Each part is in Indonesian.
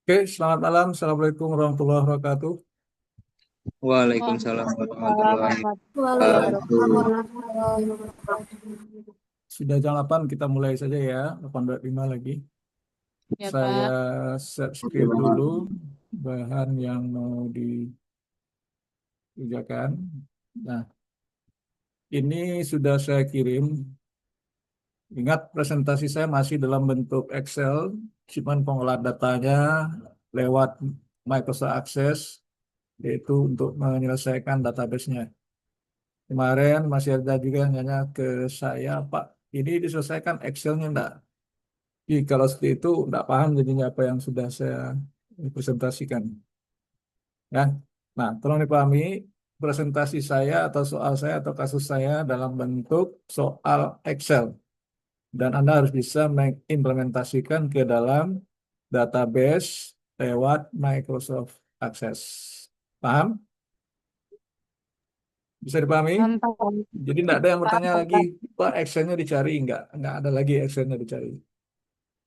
Oke, selamat malam. Assalamualaikum warahmatullahi wabarakatuh. Waalaikumsalam Waalaikumsalam warahmatullahi warahmatullahi wabarakatuh. wabarakatuh. Sudah jam 8, kita mulai saja ya. 8:05 lagi. Ya, Saya Pak. set Oke, script Bang. dulu bahan yang mau dikerjakan. Nah, ini sudah saya kirim. Ingat presentasi saya masih dalam bentuk Excel, cuman pengolah datanya lewat Microsoft Access, yaitu untuk menyelesaikan database-nya. Kemarin masih ada juga yang nanya ke saya, Pak, ini diselesaikan Excel-nya enggak? Jadi kalau seperti itu enggak paham jadinya apa yang sudah saya presentasikan. Ya. Nah, tolong dipahami presentasi saya atau soal saya atau kasus saya dalam bentuk soal Excel. Dan Anda harus bisa mengimplementasikan ke dalam database lewat Microsoft Access. Paham? Bisa dipahami? Mantap. Jadi tidak ada yang bertanya Paham, lagi, Pak. Pak, Excel-nya dicari? Enggak ada lagi Excel-nya dicari.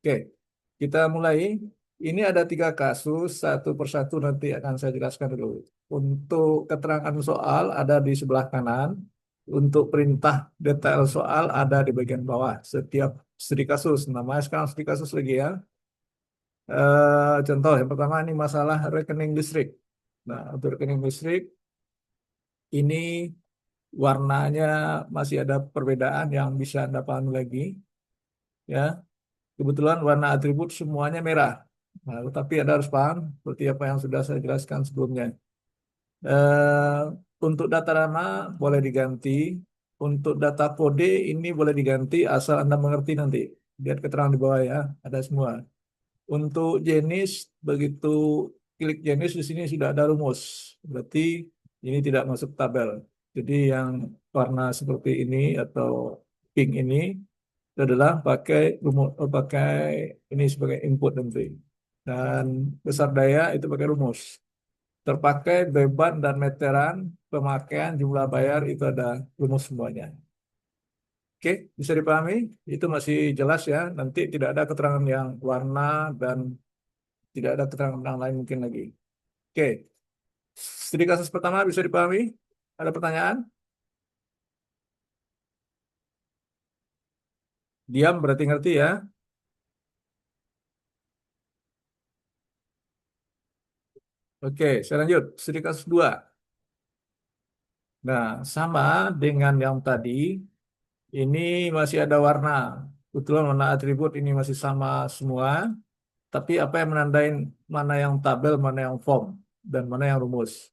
Oke, kita mulai. Ini ada 3 kasus, satu persatu nanti akan saya jelaskan dulu. Untuk keterangan soal ada di sebelah kanan. Untuk perintah detail soal ada di bagian bawah. Setiap studi kasus, namanya sekarang studi kasus lagi ya. Contoh yang pertama ini masalah rekening listrik. Nah, untuk rekening listrik ini warnanya masih ada perbedaan yang bisa Anda pahami lagi. Ya, kebetulan warna atribut semuanya merah. Nah, tapi Anda harus paham seperti apa yang sudah saya jelaskan sebelumnya. Eh, untuk data nama boleh diganti. Untuk data kode ini boleh diganti asal Anda mengerti nanti. Lihat keterangan di bawah ya, ada semua. Untuk jenis, begitu klik jenis di sini sudah ada rumus. Berarti ini tidak masuk tabel. Jadi yang warna seperti ini atau pink ini itu adalah pakai rumus, pakai ini sebagai input nanti. Dan besar daya itu pakai rumus. Terpakai beban dan meteran, pemakaian, jumlah bayar itu ada rumus semuanya. Oke, bisa dipahami? Itu masih jelas ya. Nanti tidak ada keterangan yang warna dan tidak ada keterangan yang lain mungkin lagi. Oke, studi kasus pertama bisa dipahami? Ada pertanyaan? Diam berarti ngerti ya. Oke, saya lanjut. Studi kasus 2. Nah, sama dengan yang tadi, ini masih ada warna. Kebetulan warna atribut ini masih sama semua, tapi apa yang menandain mana yang tabel, mana yang form, dan mana yang rumus.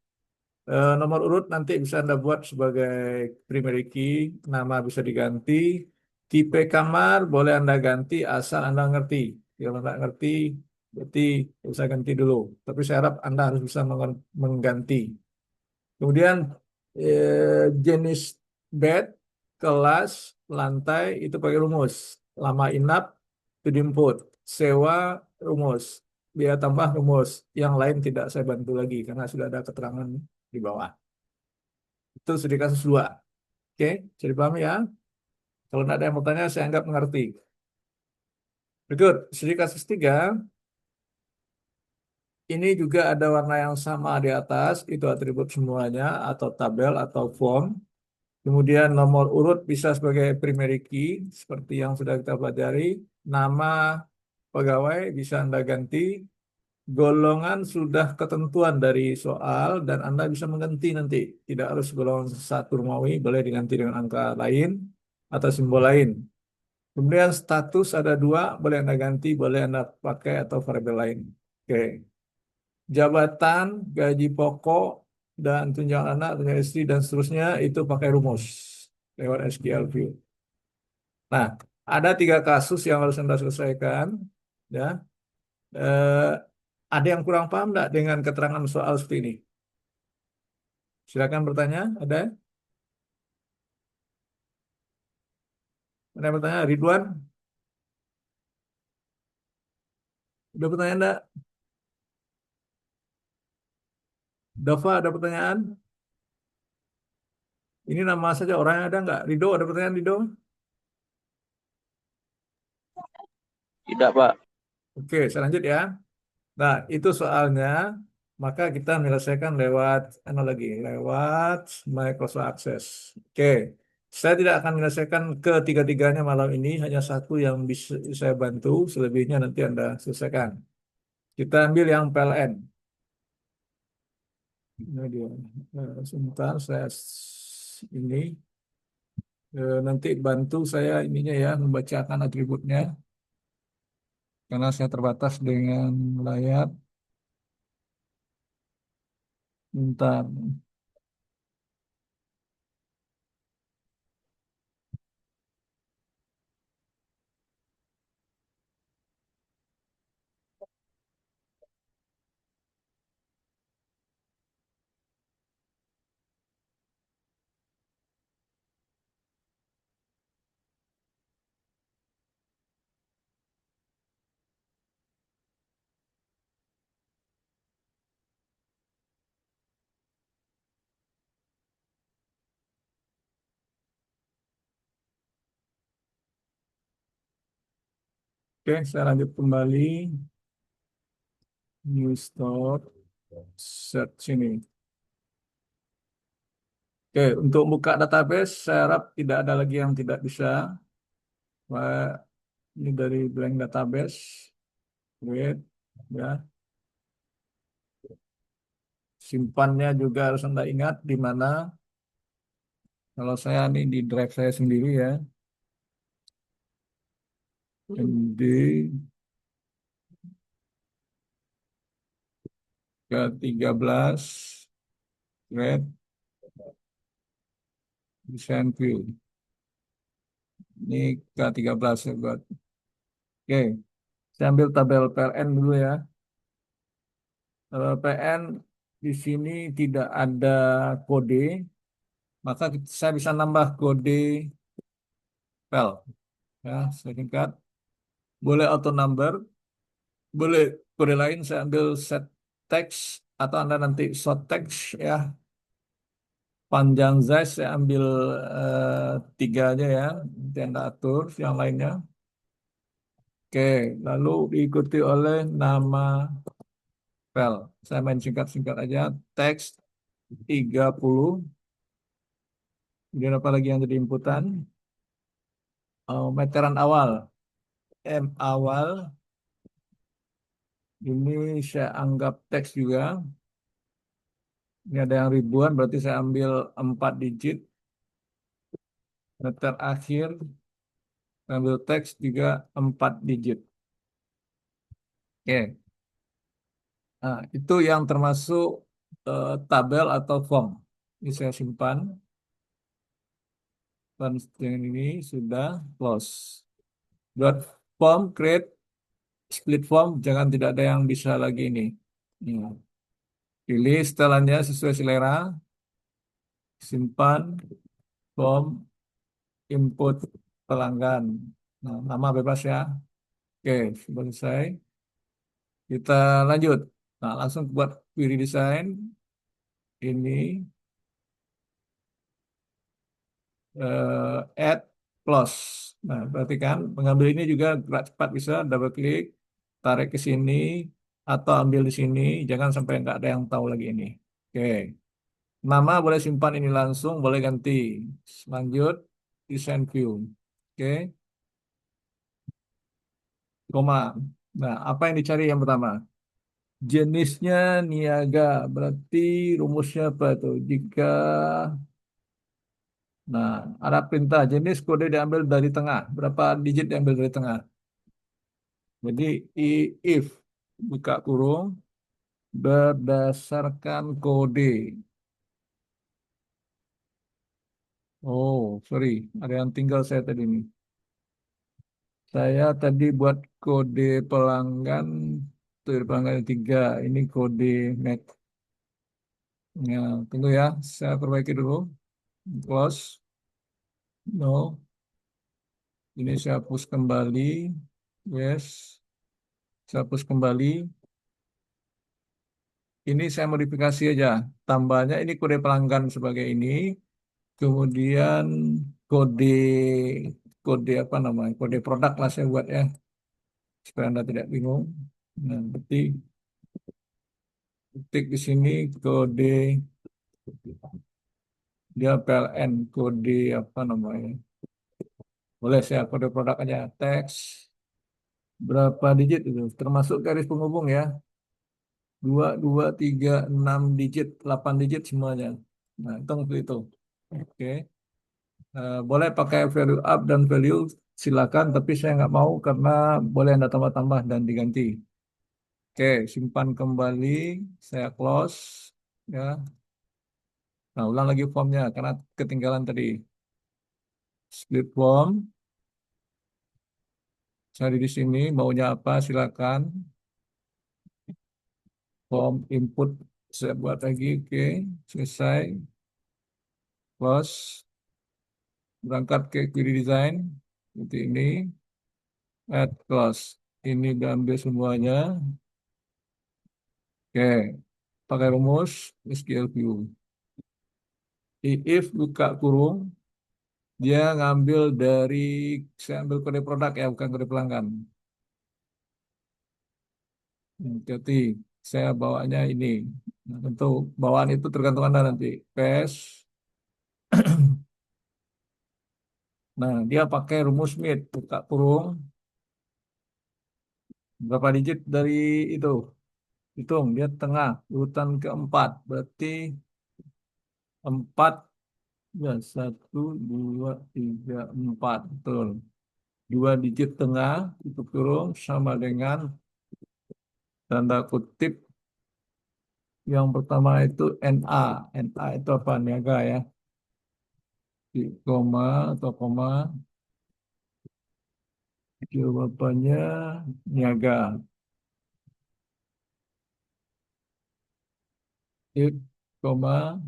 Nomor urut nanti bisa Anda buat sebagai primary key, nama bisa diganti, tipe kamar boleh Anda ganti asal Anda ngerti. Kalau Anda ngerti, berarti bisa ganti dulu. Tapi saya harap Anda harus bisa mengganti. Kemudian jenis bed, kelas, lantai itu pakai rumus. Lama inap itu di input. Sewa rumus. Biaya tambah rumus. Yang lain tidak saya bantu lagi karena sudah ada keterangan di bawah. Itu studi kasus 2. Oke, jadi paham ya? Kalau tidak ada yang bertanya, saya anggap mengerti. Berikut, studi kasus 3. Ini juga ada warna yang sama di atas. Itu atribut semuanya atau tabel atau form. Kemudian nomor urut bisa sebagai primary key, seperti yang sudah kita pelajari. Nama pegawai bisa Anda ganti. Golongan sudah ketentuan dari soal dan Anda bisa mengganti nanti. Tidak harus golongan satu Romawi, boleh diganti dengan angka lain atau simbol lain. Kemudian status ada 2, boleh Anda ganti, boleh Anda pakai atau variabel lain. Oke. Jabatan, gaji pokok, dan tunjangan anak, tunjangan istri, dan seterusnya itu pakai rumus lewat SQL View. Nah, ada 3 kasus yang harus Anda selesaikan. Ya, eh, ada yang kurang paham nggak dengan keterangan soal seperti ini? Silakan bertanya. Ada yang bertanya? Ridwan, udah pertanyaan enggak? Dava, ada pertanyaan? Ini nama saja orangnya ada nggak? Rido, ada pertanyaan Rido? Tidak, Pak. Oke, saya lanjut ya. Nah, itu soalnya, maka kita menyelesaikan lewat analogi, lewat Microsoft Access. Oke, saya tidak akan menyelesaikan ketiga-tiganya malam ini, hanya satu yang bisa saya bantu, selebihnya nanti Anda selesaikan. Kita ambil yang PLN. Ini dia. Sebentar, ini nanti bantu saya ininya ya, membacakan atributnya, karena saya terbatas dengan layar. Bentar. Oke, saya lanjut kembali. New start, search ini. Oke, untuk buka database, saya harap tidak ada lagi yang tidak bisa. Wah, ini dari blank database. Wait, ya. Simpannya juga harus Anda ingat di mana. Kalau saya nih di drive saya sendiri ya. MD ke-13, Red, Design View. Ini K13 ya buat. Oke, saya ambil tabel PLN dulu ya. Tabel PLN di sini tidak ada kode, maka saya bisa nambah kode pel. Ya, saya singkat. Boleh auto number, boleh kode lain saya ambil set text atau Anda nanti short text ya. Panjang size saya ambil tiga aja ya. Nanti Anda atur yang lainnya. Oke, lalu diikuti oleh nama pel. Saya main singkat-singkat aja. Teks 30. Kemudian apa lagi yang jadi inputan? Oh, meteran awal. M awal. Ini saya anggap teks juga. Ini ada yang ribuan, berarti saya ambil 4 digit. Meter akhir, saya ambil teks juga 4 digit. Oke, nah, itu yang termasuk tabel atau form. Ini saya simpan. Dan dengan ini sudah close. Dot form, create, split form, jangan tidak ada yang bisa lagi ini. Hmm. Pilih setelannya sesuai selera, simpan, form, input pelanggan. Nah, nama bebas ya. Oke, selesai. Kita lanjut. Nah, langsung buat query design. Ini add close. Nah, berarti kan mengambil ini juga gerak cepat bisa double klik, tarik ke sini atau ambil di sini. Jangan sampai nggak ada yang tahu lagi ini. Oke, nama boleh simpan ini langsung, boleh ganti. Lanjut, design view. Oke, koma. Nah, apa yang dicari yang pertama? Jenisnya niaga, berarti rumusnya apa tuh? Jika, nah, ada perintah jenis kode diambil dari tengah. Berapa digit diambil dari tengah? Jadi, if, buka kurung, berdasarkan kode. Oh, sorry, ada yang tinggal saya tadi nih. Saya tadi buat kode pelanggan, tuh pelanggan yang tiga. Ini kode net. Ya, tunggu ya, saya perbaiki dulu. Close. No. Ini saya hapus kembali. Yes. Saya hapus kembali. Ini saya modifikasi aja. Tambahnya ini kode pelanggan sebagai ini. Kemudian kode kode apa namanya? Kode produk lah saya buat ya. Supaya Anda tidak bingung. Nah, berarti. ketik di sini kode, dia PLN, kode apa namanya? Boleh saya kode produk aja, teks berapa digit itu, termasuk garis penghubung ya, 2, 2, 3, 6 digit, 8 digit semuanya. Nah, hitung seperti itu. Oke. Boleh pakai value up dan value, silakan, tapi saya nggak mau karena boleh Anda tambah-tambah dan diganti. Oke, simpan kembali, saya close ya. Nah, ulang lagi formnya karena ketinggalan tadi. Split form, cari di sini maunya apa, silakan. Form input saya buat lagi, oke, selesai. Close, berangkat ke query design seperti ini. Add clause, ini diambil semuanya. Oke, pakai rumus SQL View. If buka kurung, dia ngambil dari, saya ambil kode produk ya, bukan kode pelanggan. Jadi saya bawanya ini. Nah, tentu bawaan itu tergantung Anda nanti. Paste. Nah, dia pakai rumus MIT, buka kurung. Berapa digit dari itu? Hitung, dia tengah, urutan keempat. Berarti 4, ya, 1, 2, 3, 4. Betul. 2 digit tengah, itu kurung, sama dengan tanda kutip yang pertama itu NA. NA itu apa? Niaga ya. Di koma atau koma, jawabannya niaga. If, koma,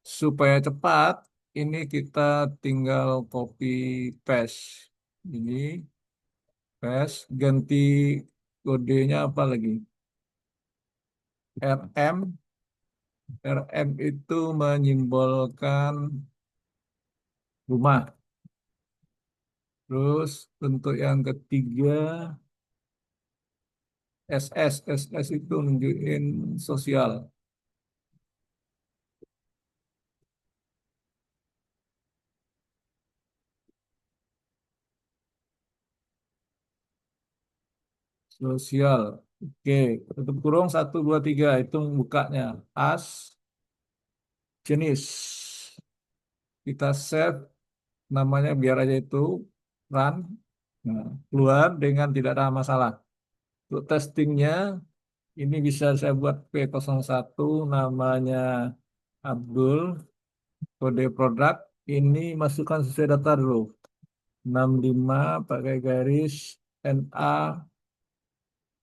supaya cepat, ini kita tinggal copy paste. Ini paste, ganti kodenya apa lagi? RM. RM itu menyimbolkan rumah. Terus bentuk yang ketiga SS. SS itu nunjukin sosial. Sosial. Oke, tutup kurung 1, 2, 3 itu bukanya. As jenis. Kita save namanya biar aja itu run. Nah, keluar dengan tidak ada masalah. Untuk testingnya ini bisa saya buat P01 namanya Abdul, kode produk ini masukkan sesuai data dulu. 65 pakai garis NA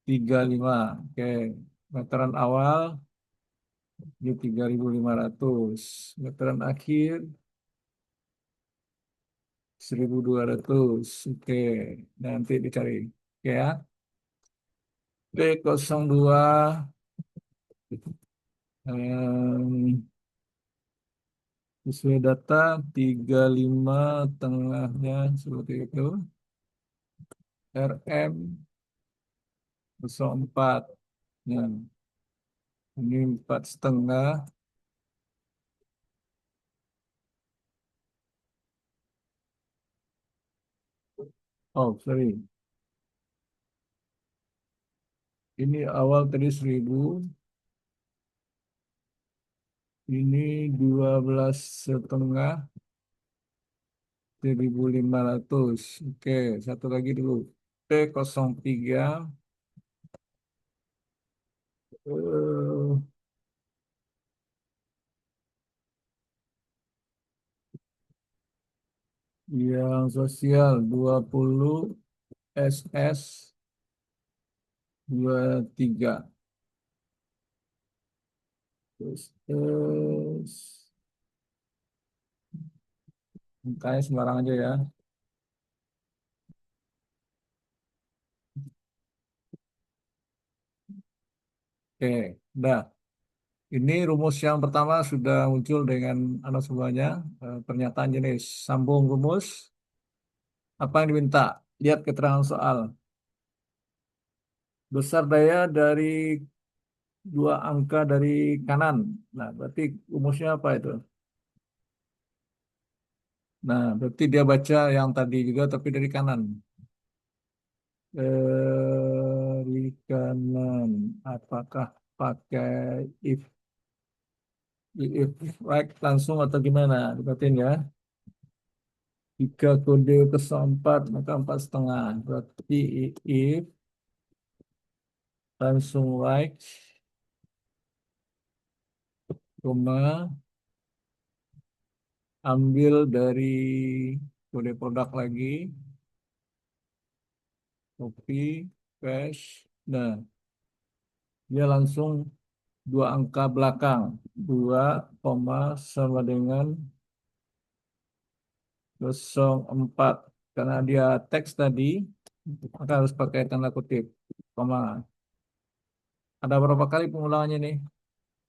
35. Oke, meteran awal ini 3.500. Meteran akhir 1.200. Oke, nanti dicari. Oke ya. P02 sesuai data 35 tengahnya seperti itu. RM 04. Nah, ini 4,5. Oh, sorry. Ini awal tadi 1.000. Ini 12,5. 1.500. Oke, satu lagi dulu. P03. eh, yang sosial 20 SS 23. Terus angkanya sembarang aja ya. Oke, udah. Ini rumus yang pertama sudah muncul dengan anak semuanya. Pernyataan jenis. Sambung rumus. Apa yang diminta? Lihat keterangan soal. Besar daya dari dua angka dari kanan. Nah, berarti rumusnya apa itu? Nah, berarti dia baca yang tadi juga tapi dari kanan. Dari kanan. Apakah pakai if right langsung atau gimana? Berarti ya. Jika kode kesempat maka 4,5. Berarti if langsung right, koma, ambil dari kode produk lagi, copy, paste. Nah, dia langsung dua angka belakang. 2, koma, sama dengan 04. Karena dia teks tadi, maka harus pakai tanda kutip. Koma. Ada berapa kali pengulangannya nih?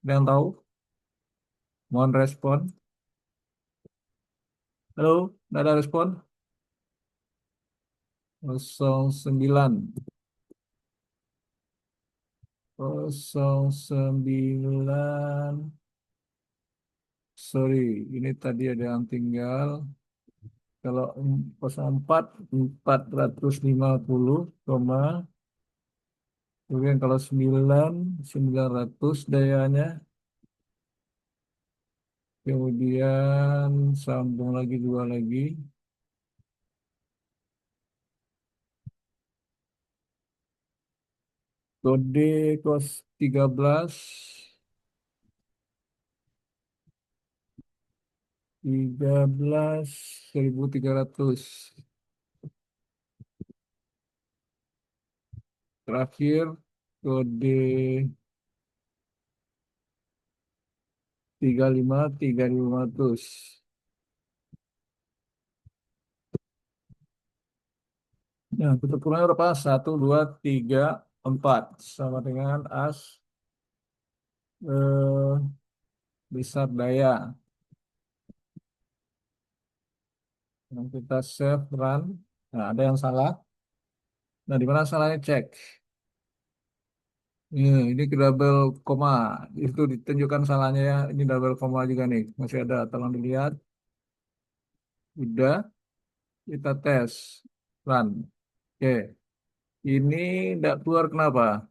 Ada yang tahu? Mohon respon. Halo, tidak ada respon? 09. 09. Sorry, ini tadi ada yang tinggal. Kalau 04, 450, koma. Kemudian kalau 900 dayanya. Kemudian sambung lagi dua lagi. Kode kos 13, 13.300. Terakhir kode 35, 3.500. Nah, tutup kurangnya berapa? 1, 2, 3, 4. Sama dengan as eh, besar daya. Yang kita save, run. Nah, ada yang salah. Nah, di mana salahnya cek? Ini ke double koma. Itu ditunjukkan salahnya ya. Ini double koma juga nih. Masih ada. Tolong dilihat. Udah. Kita tes. Run. Oke. Ini tidak keluar kenapa?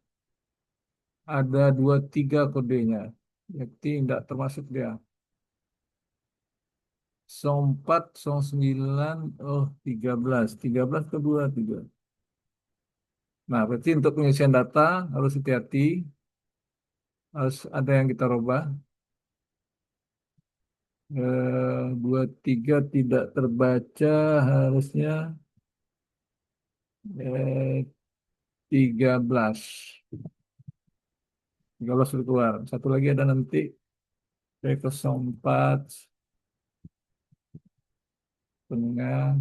Ada 23 kodenya. Jadi tidak termasuk dia. 04, 09, oh 13. 13 kedua 3. Nah, berarti untuk pengisian data harus hati-hati. Harus ada yang kita rubah. 23 tidak terbaca, harusnya 13. 13 sudah keluar. Satu lagi ada nanti P04 tengah,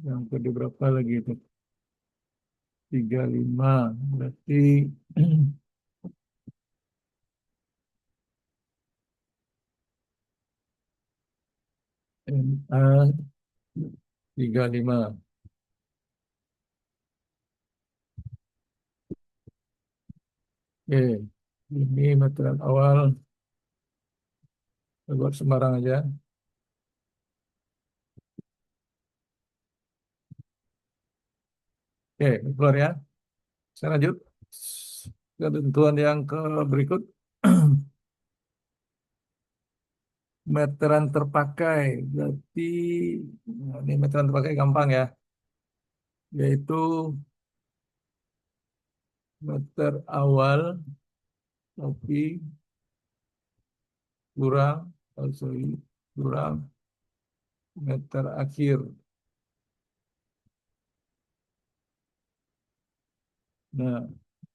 yang kode berapa lagi itu? 35. Berarti MA 35. Oke, ini material awal. Buat sembarang aja. Oke, keluar ya. Saya lanjut. Ketentuan yang ke berikut. Meteran terpakai. Berarti nah, ini meteran terpakai gampang ya. Yaitu meter awal tapi kurang, sorry, kurang meter akhir. Nah,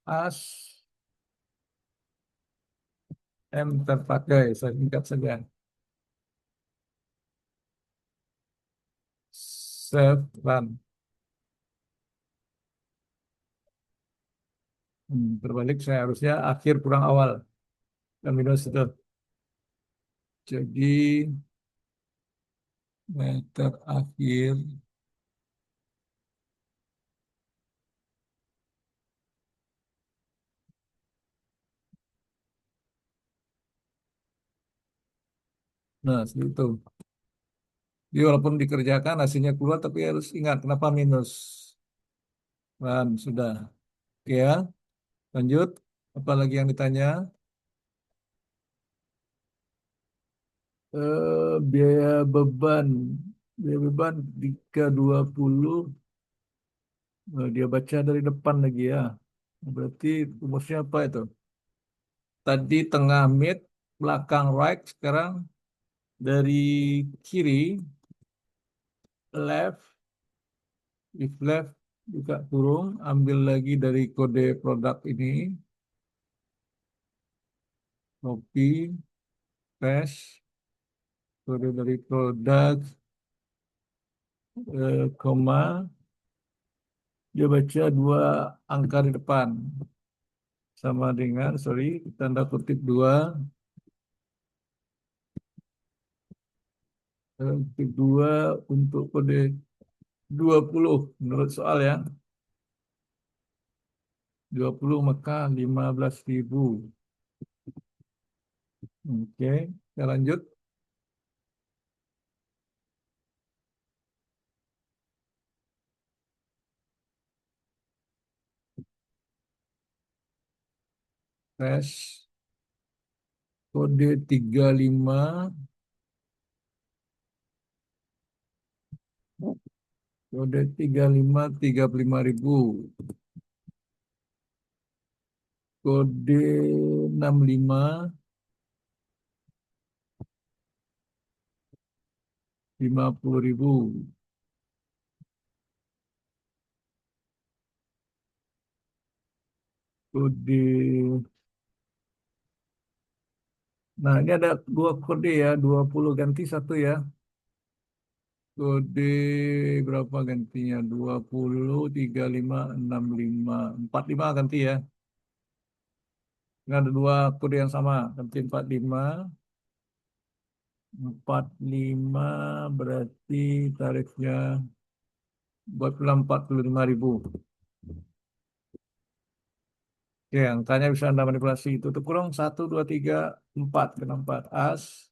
as M terpakai. Saya singkat saja. Save run. Terbalik saya harusnya akhir kurang awal. Dan minus itu. Jadi meter akhir Nah, seperti itu. Jadi walaupun dikerjakan hasilnya keluar, tapi harus ingat kenapa minus. Dan sudah. Oke ya, lanjut. Apalagi yang ditanya? Biaya beban. Biaya beban 320. Dia baca dari depan lagi ya. Berarti rumusnya apa itu? Tadi tengah mid, belakang right, sekarang dari kiri left, if left buka kurung, ambil lagi dari kode produk ini, copy, paste, kode dari produk, koma, dia baca dua angka di depan, sama dengan, sorry, tanda kutip dua, kutip dua untuk kode 20 menurut soal ya, 20 maka 15.000. Oke, kita lanjut. Tes kode 35, kode 35 35.000, kode 65 50.000, kode. Nah, ini ada dua kode ya, 20 ganti satu ya. Kode berapa gantinya? 20 35 65 45 ganti ya. Ini ada dua kode yang sama, ganti 45 berarti tarifnya buat pulang 45.000. Oke, angkanya bisa Anda manipulasi. Tutup kurung 1, 2, 3, 4. Kena 4 as.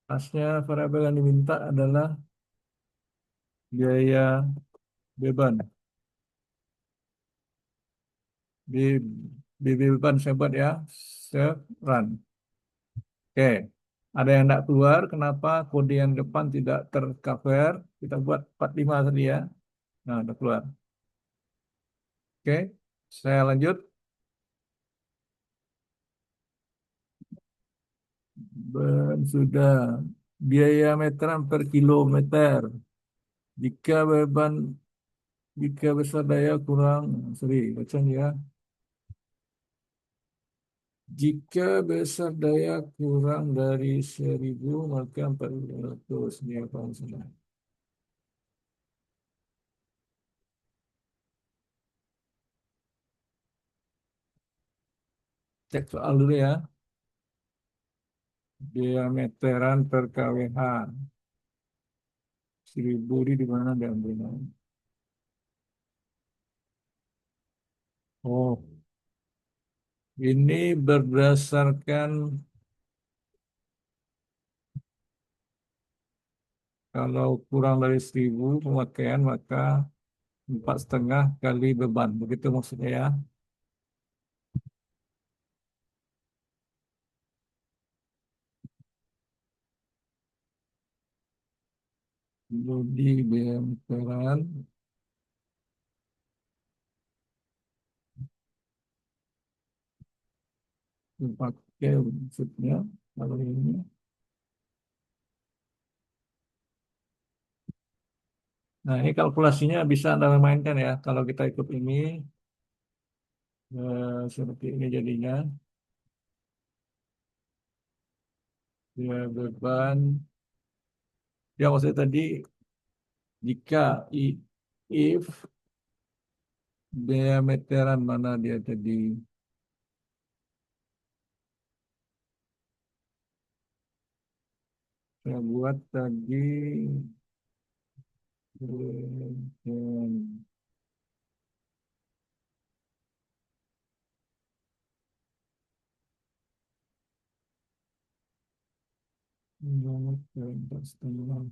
Asnya variabel yang diminta adalah biaya beban. B, beban saya buat ya. Save, run. Oke, ada yang tidak keluar. Kenapa kode yang depan tidak tercover? Kita buat 45 tadi ya. Nah, udah keluar. Oke, saya lanjut. Sudah. Biaya meteran per kilometer. Jika beban Jika besar daya kurang, sorry, bacaan ya. Jika besar daya kurang dari 1.000, maka 400. Ini apa maksudnya? Cek soal dulu ya. Diameteran per kWh. 1.000 ini di mana diambilnya? Oh, ini berdasarkan kalau kurang dari 1.000 pemakaian, maka 4,5 kali beban. Begitu maksudnya ya. Jadi diameteran dipakai maksudnya kalau ini. Nah, ini kalkulasinya bisa Anda mainkan ya. Kalau kita ikut ini, seperti ini jadinya. Ya, beban. Ya, maksudnya tadi, jika if diameteran mana dia tadi. Saya buat tadi. Empat setengah.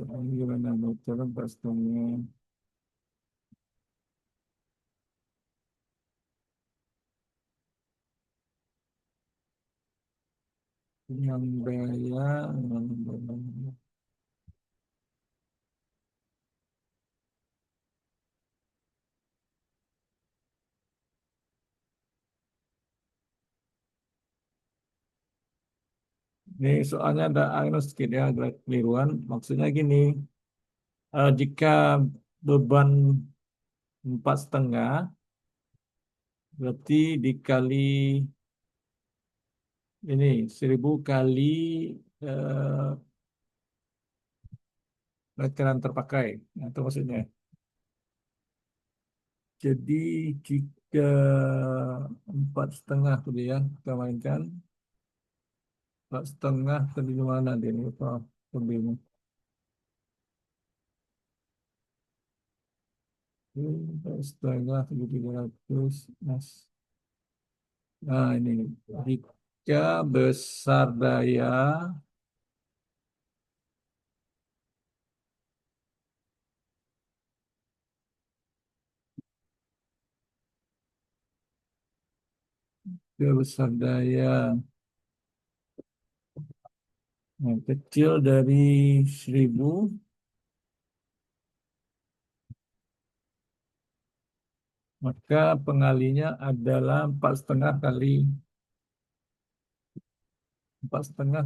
Ini gimana? Bocor empat setengah. Yang daya. Ini soalnya ada sedikit ya, ada keliruan. Maksudnya gini, jika beban empat setengah, berarti dikali ini 1.000 kali eh, meteran terpakai. Nah, itu maksudnya. Jadi jika empat setengah tadi ya kita mainkan, empat setengah tadi di mana dia ini apa lebihnya? Empat setengah 1.300 mas. Nah ini jika besar daya, jika besar daya kecil dari 1.000, maka pengalinya adalah empat setengah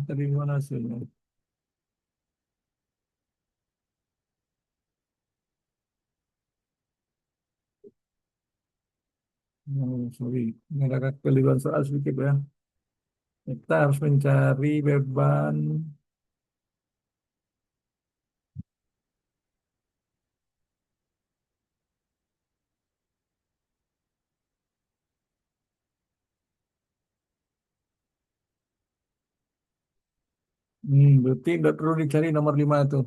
dari mana hasilnya? Oh, sorry, ini agak keliruan soal sedikit ya. Kita harus mencari beban. Berarti tidak perlu dicari nomor 5 itu.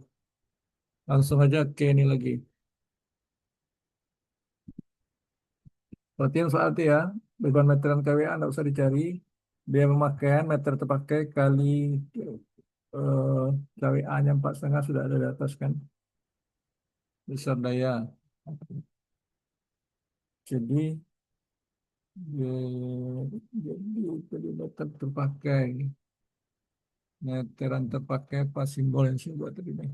Langsung aja ke ini lagi. Berarti yang soal itu ya, beban meteran KWA tidak usah dicari. Dia pemakaian meter terpakai kali eh, KWA-nya empat setengah sudah ada di atas kan. Besar daya. Jadi, jadi tadi meter terpakai. Meteran terpakai apa simbol yang saya buat tadi nih.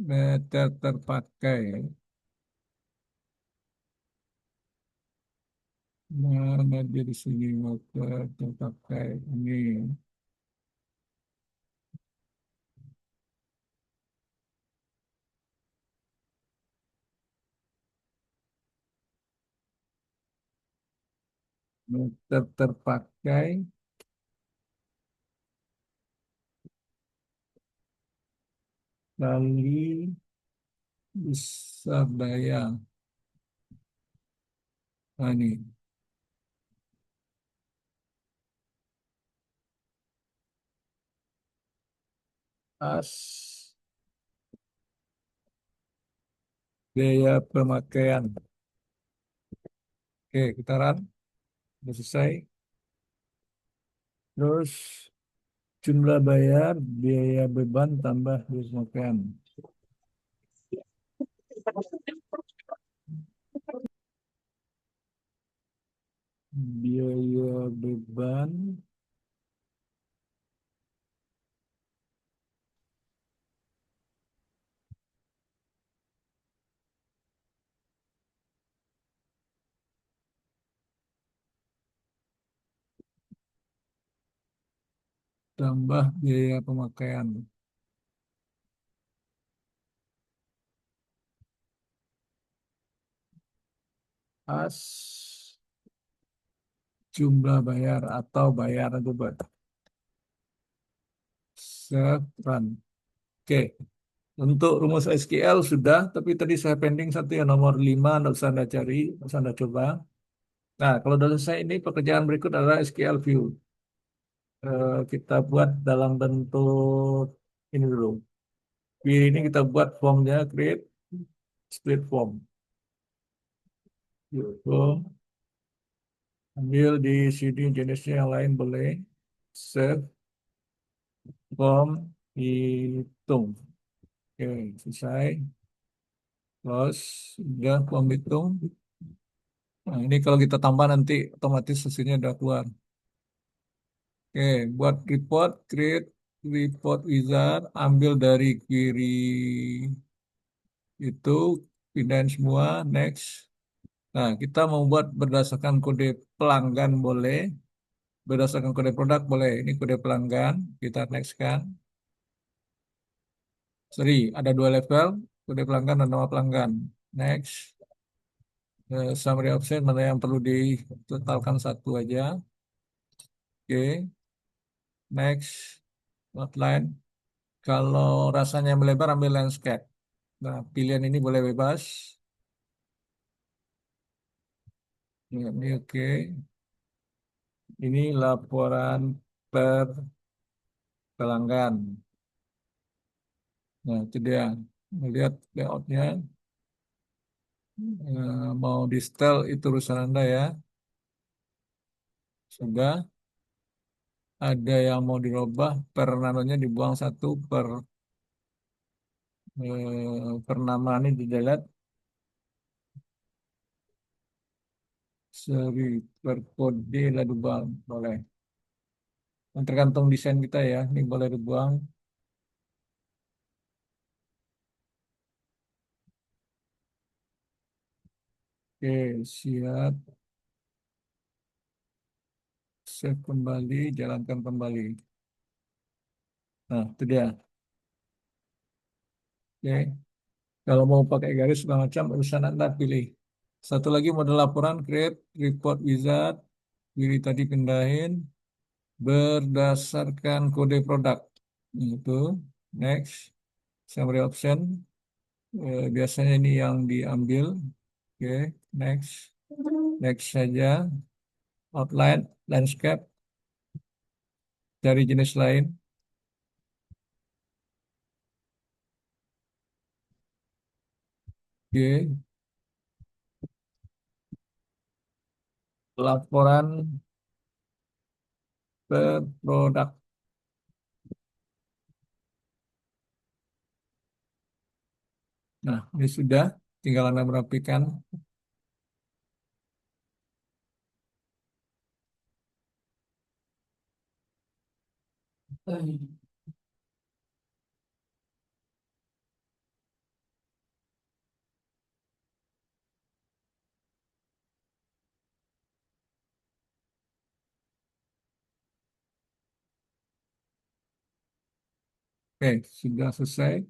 Meter terpakai. Mana dia di sini meter terpakai ini. Meter terpakai kali besar daya. Nah, ini as biaya pemakaian. Oke, kita run. Sudah selesai. Terus jumlah bayar, biaya beban tambah biaya pemakaian. Biaya beban tambah biaya pemakaian. As jumlah bayar atau bayaran beban. Set run. Oke, untuk rumus SQL sudah, tapi tadi saya pending satu yang nomor 5, Anda usah Anda cari, usah Anda coba. Nah, kalau sudah selesai ini pekerjaan berikut adalah SQL view. Kita buat dalam bentuk ini dulu. View ini kita buat formnya create split form. Gitu. Ambil di sini jenisnya yang lain boleh. Save, form, hitung. Oke, selesai. Terus, udah form hitung. Nah, ini kalau kita tambah nanti otomatis hasilnya udah keluar. Oke, buat report, create report wizard, ambil dari kiri itu, pindahin semua, next. Nah, kita mau buat berdasarkan kode pelanggan boleh, berdasarkan kode produk boleh. Ini kode pelanggan, kita next kan. Sorry, ada dua level, kode pelanggan dan nama pelanggan. Next. Summary option mana yang perlu ditotalkan satu aja. Oke, next. Outline. Kalau rasanya melebar, ambil landscape. Nah, pilihan ini boleh bebas. Ini oke. Ini laporan per pelanggan. Nah, itu dia. Melihat layoutnya. Mau di setel itu urusan Anda ya. Sudah. Ada yang mau dirubah per nanonya dibuang satu per nama ini di delete. Seri per kode lah dibuang. Boleh. Tergantung desain kita ya. Ini boleh dibuang. Oke, siap. Save kembali, jalankan kembali. Nah, itu dia. Oke. Kalau mau pakai garis segala macam, urusan Anda pilih. Satu lagi model laporan, create report wizard. Pilih tadi pindahin berdasarkan kode produk. Itu. Next. Summary option. Biasanya ini yang diambil. Oke, next. Next saja. Outline, landscape, dari jenis lain. Oke, laporan per produk. Nah, ini sudah. Tinggal Anda merapikan. Oke, sudah selesai.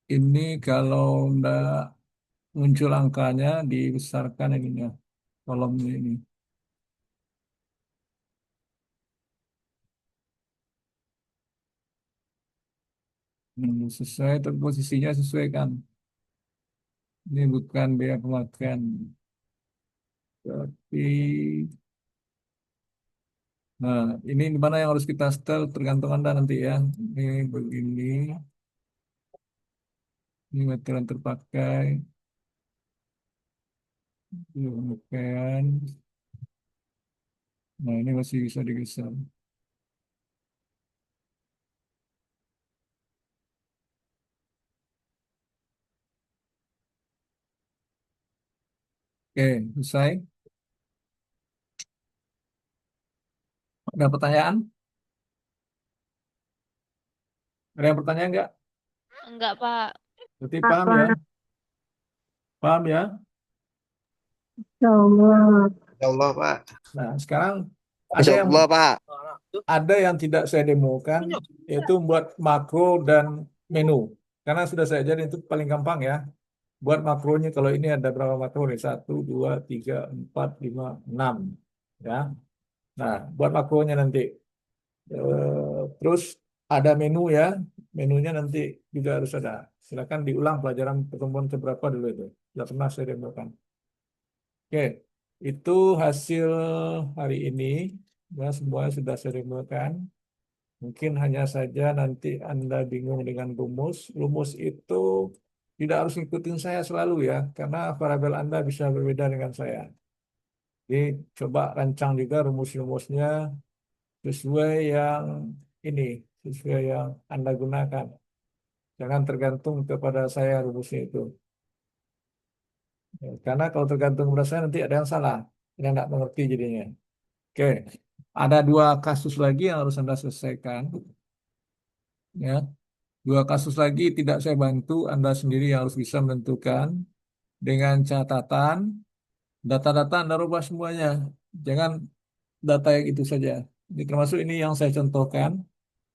Ini kalau enggak muncul angkanya, dibesarkan ininya, kolomnya ini. Sesuai, terus posisinya sesuaikan. Ini bukan biaya pemakaian. Tapi, nah, ini di mana yang harus kita setel tergantung Anda nanti ya. Ini begini, ini material terpakai, ini pemakaian. Nah, ini masih bisa digeser. Oke, selesai. Ada pertanyaan? Ada yang pertanyaan nggak? Enggak, Pak. Berarti paham ya? Paham ya? Ya Allah. Ya Allah, Pak. Nah, sekarang ada Masya yang Allah, Pak. tidak saya demokan, yaitu membuat makro dan menu. Karena sudah saya ajarin itu paling gampang ya. Buat makronya kalau ini ada berapa makro nih? Satu, dua, tiga, empat, lima, enam. Ya. Nah, buat makronya nanti. Terus ada menu ya. Menunya nanti juga harus ada. Silakan diulang pelajaran pertemuan keberapa dulu itu. Tidak pernah saya demokan. Oke, itu hasil hari ini. Ya, semua sudah saya demokan. Mungkin hanya saja nanti Anda bingung dengan rumus. Rumus itu tidak harus ngikutin saya selalu ya, karena variabel Anda bisa berbeda dengan saya. Jadi coba rancang juga rumus-rumusnya sesuai yang ini, sesuai yang Anda gunakan. Jangan tergantung kepada saya rumusnya itu. Ya, karena kalau tergantung kepada saya nanti ada yang salah. Anda nggak mengerti jadinya. Oke, ada dua kasus lagi yang harus Anda selesaikan. Ya, dua kasus lagi tidak saya bantu, Anda sendiri yang harus bisa menentukan dengan catatan data-data Anda rubah semuanya. Jangan data yang itu saja. Ini termasuk ini yang saya contohkan,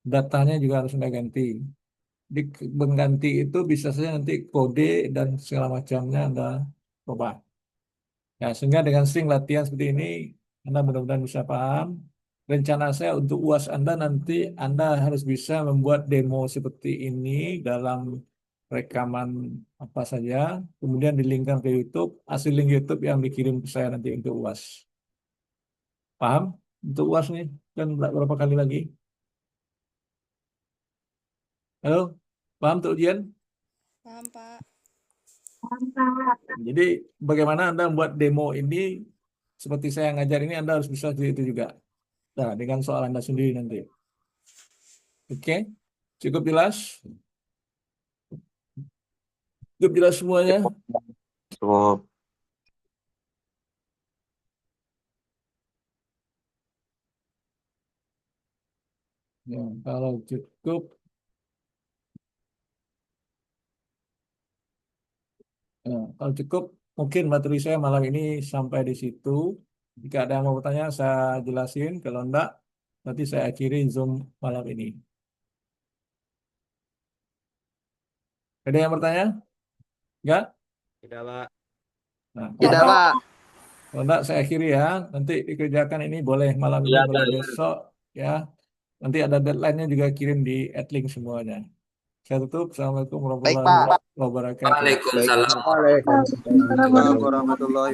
datanya juga harus Anda ganti. Di mengganti itu bisa saja nanti kode dan segala macamnya Anda rubah. Ya, sehingga dengan sering latihan seperti ini, Anda mudah-mudahan bisa paham. Rencana saya untuk UAS Anda nanti, Anda harus bisa membuat demo seperti ini dalam rekaman apa saja, kemudian dilingkan ke YouTube, hasil link YouTube yang dikirim ke saya nanti untuk UAS. Paham? Untuk UAS nih, kan berapa kali lagi? Halo? Paham untuk ujian? Paham, Pak. Jadi bagaimana Anda membuat demo ini seperti saya ngajar ini Anda harus bisa seperti itu juga. Nah, dengan soal Anda sendiri nanti. Oke, cukup jelas? Cukup jelas semuanya? Cukup. Ya, kalau cukup, kalau cukup mungkin materi saya malam ini sampai di situ. Jika ada yang mau bertanya, saya jelasin. Kalau enggak, nanti saya akhiri Zoom malam ini. Ada yang bertanya? Enggak? Tidak, Pak. Nah, Tidak, Pak. kalau enggak, saya akhiri ya. Nanti dikerjakan ini boleh malam ini, Iya, boleh Pak. besok ya. Nanti ada deadline-nya juga kirim di @link semuanya. Saya tutup. Assalamualaikum Baik, warahmatullahi Pak. wabarakatuh. Waalaikumsalam. Waalaikumsalam warahmatullahi Warahmatullahi